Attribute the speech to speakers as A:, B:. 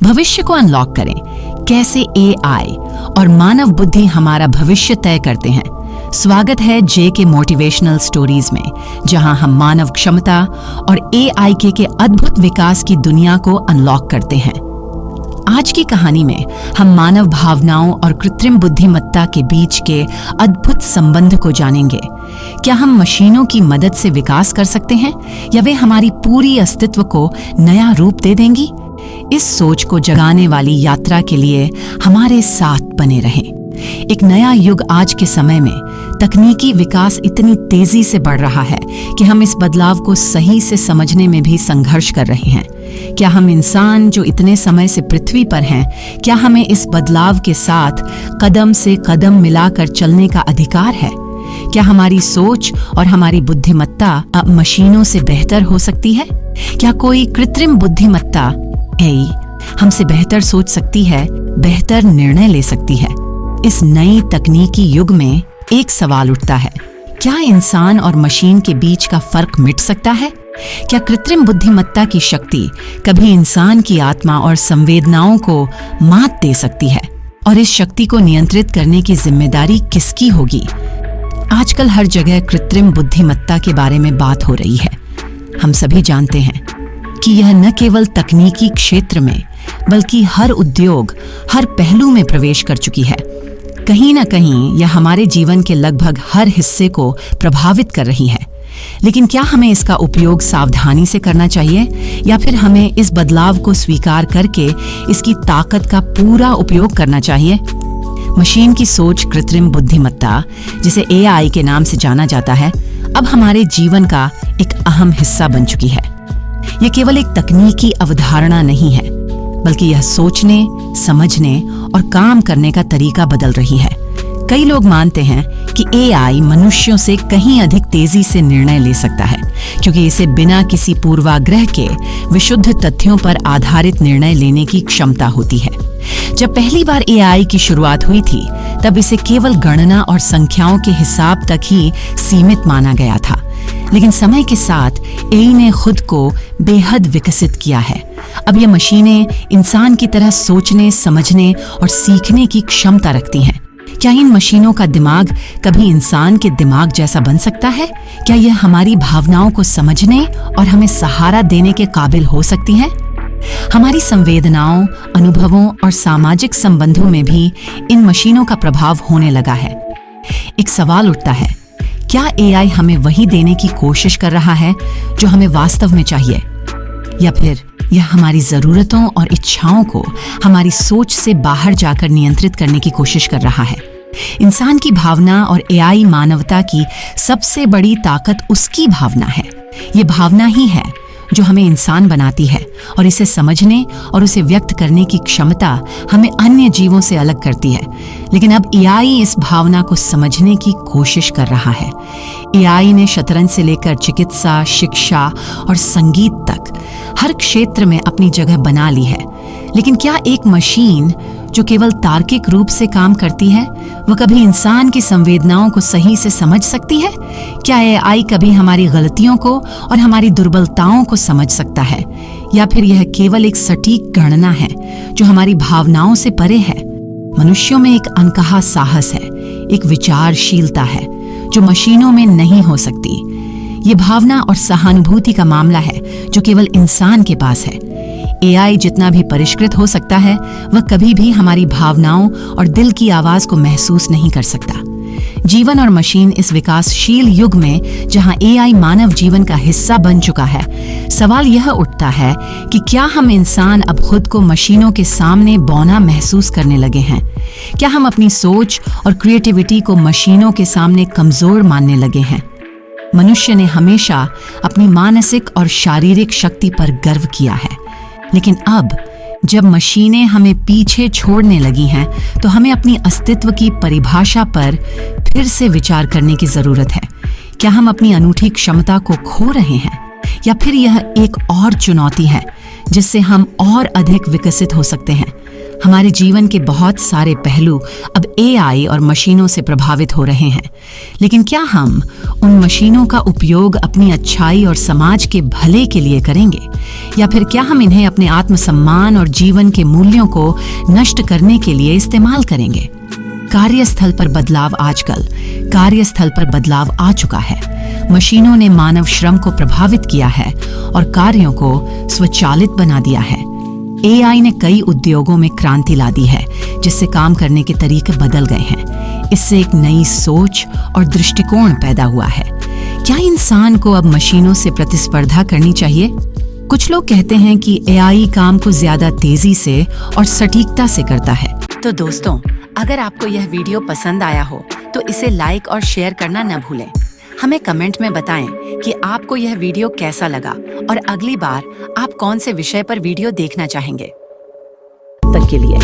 A: भविष्य को अनलॉक करें, कैसे एआई और मानव बुद्धि हमारा भविष्य तय करते हैं। स्वागत है जे के मोटिवेशनल स्टोरीज में, जहां हम मानव क्षमता और एआई के अद्भुत विकास की दुनिया को अनलॉक करते हैं। आज की कहानी में हम मानव भावनाओं और कृत्रिम बुद्धिमत्ता के बीच के अद्भुत संबंध को जानेंगे। क्या हम मशीनों की मदद से विकास कर सकते हैं या वे हमारी पूरी अस्तित्व को नया रूप दे देंगी? इस सोच को जगाने वाली यात्रा के लिए हमारे साथ बने रहें। एक नया युग आज के समय में तकनीकी विकास इतनी तेजी से बढ़ रहा है कि हम इस बदलाव को सही से समझने में भी संघर्ष कर रहे हैं। क्या हम इंसान जो इतने समय से पृथ्वी पर हैं, क्या हमें इस बदलाव के साथ कदम से कदम मिलाकर चलने का अधिकार है? क्या हमारी सोच और हमारी बुद्धिमत्ता अब मशीनों से बेहतर हो सकती है? क्या कोई कृत्रिम बुद्धिमत्ता हमसे बेहतर सोच सकती है, बेहतर निर्णय ले सकती है? इस नई तकनीकी युग में एक सवाल उठता है, क्या इंसान और मशीन के बीच का फर्क मिट सकता है? क्या कृत्रिम बुद्धिमत्ता की शक्ति कभी इंसान की आत्मा और संवेदनाओं को मात दे सकती है? और इस शक्ति को नियंत्रित करने की जिम्मेदारी किसकी होगी? आजकल हर जगह कृत्रिम बुद्धिमत्ता के बारे में बात हो रही है। हम सभी जानते हैं कि यह न केवल तकनीकी क्षेत्र में बल्कि हर उद्योग, हर पहलू में प्रवेश कर चुकी है। कहीं न कहीं यह हमारे जीवन के लगभग हर हिस्से को प्रभावित कर रही है। लेकिन क्या हमें इसका उपयोग सावधानी से करना चाहिए या फिर हमें इस बदलाव को स्वीकार करके इसकी ताकत का पूरा उपयोग करना चाहिए? मशीन की सोच, कृत्रिम बुद्धिमत्ता, जिसे एआई के नाम से जाना जाता है, अब हमारे जीवन का एक अहम हिस्सा बन चुकी है। यह केवल एक तकनीकी अवधारणा नहीं है, बल्कि यह सोचने, समझने और काम करने का तरीका बदल रही है। कई लोग मानते हैं कि एआई मनुष्यों से कहीं अधिक तेजी से निर्णय ले सकता है, क्योंकि इसे बिना किसी पूर्वाग्रह के विशुद्ध तथ्यों पर आधारित निर्णय लेने की क्षमता होती है। जब पहली बार एआई की शुरुआत हुई थी, तब इसे केवल गणना और संख्याओं के हिसाब तक ही सीमित माना गया था। लेकिन समय के साथ एआई ने खुद को बेहद विकसित किया है। अब ये मशीनें इंसान की तरह सोचने, समझने और सीखने की क्षमता रखती हैं। क्या इन मशीनों का दिमाग कभी इंसान के दिमाग जैसा बन सकता है? क्या यह हमारी भावनाओं को समझने और हमें सहारा देने के काबिल हो सकती हैं? हमारी संवेदनाओं, अनुभवों और सामाजिक संबंधों में भी इन मशीनों का प्रभाव होने लगा है। एक सवाल उठता है, क्या एआई हमें वही देने की कोशिश कर रहा है जो हमें वास्तव में चाहिए, या फिर यह हमारी जरूरतों और इच्छाओं को हमारी सोच से बाहर जाकर नियंत्रित करने की कोशिश कर रहा है? इंसान की भावना और एआई मानवता की सबसे बड़ी ताकत उसकी भावना है। ये भावना ही है जो हमें इंसान बनाती है, और इसे समझने और उसे व्यक्त करने की क्षमता हमें अन्य जीवों से अलग करती है। लेकिन अब एआई इस भावना को समझने की कोशिश कर रहा है। एआई ने शतरंज से लेकर चिकित्सा, शिक्षा और संगीत तक हर क्षेत्र में अपनी जगह बना ली है। लेकिन क्या एक मशीन जो केवल तार्किक रूप से काम करती है, वह कभी इंसान की संवेदनाओं को सही से समझ सकती है? क्या एआई कभी हमारी गलतियों को और हमारी दुर्बलताओं को समझ सकता है, या फिर यह केवल एक सटीक गणना है जो हमारी भावनाओं से परे है? मनुष्यों में एक अनकहा साहस है, एक विचारशीलता है जो मशीनों में नहीं हो सकती। ये भावना और सहानुभूति का मामला है जो केवल इंसान के पास है। एआई जितना भी परिष्कृत हो सकता है, वह कभी भी हमारी भावनाओं और दिल की आवाज को महसूस नहीं कर सकता। जीवन और मशीन इस विकासशील युग में जहां एआई मानव जीवन का हिस्सा बन चुका है, सवाल यह उठता है कि क्या हम इंसान अब खुद को मशीनों के सामने बौना महसूस करने लगे हैं? क्या हम अपनी सोच और क्रिएटिविटी को मशीनों के सामने कमजोर मानने लगे हैं? मनुष्य ने हमेशा अपनी मानसिक और शारीरिक शक्ति पर गर्व किया है, लेकिन अब जब मशीनें हमें पीछे छोड़ने लगी हैं, तो हमें अपनी अस्तित्व की परिभाषा पर फिर से विचार करने की जरूरत है। क्या हम अपनी अनूठी क्षमता को खो रहे हैं, या फिर यह एक और चुनौती है जिससे हम और अधिक विकसित हो सकते हैं। हमारे जीवन के बहुत सारे पहलू अब एआई और मशीनों से प्रभावित हो रहे हैं, लेकिन क्या हम उन मशीनों का उपयोग अपनी अच्छाई और समाज के भले के लिए करेंगे, या फिर क्या हम इन्हें अपने आत्मसम्मान और जीवन के मूल्यों को नष्ट करने के लिए इस्तेमाल करेंगे? कार्यस्थल पर बदलाव। आजकल कार्यस्थल पर बदलाव आ चुका है। मशीनों ने मानव श्रम को प्रभावित किया है और कार्यों को स्वचालित बना दिया है। एआई ने कई उद्योगों में क्रांति ला दी है, जिससे काम करने के तरीके बदल गए हैं। इससे एक नई सोच और दृष्टिकोण पैदा हुआ है। क्या इंसान को अब मशीनों से प्रतिस्पर्धा करनी चाहिए? कुछ लोग कहते हैं कि एआई काम को ज्यादा तेजी से और सटीकता से करता है। तो दोस्तों, अगर आपको यह वीडियो पसंद आया हो तो इसे लाइक और शेयर करना न भूलें। हमें कमेंट में बताएं कि आपको यह वीडियो कैसा लगा और अगली बार आप कौन से विषय पर वीडियो देखना चाहेंगे। तब तक के लिए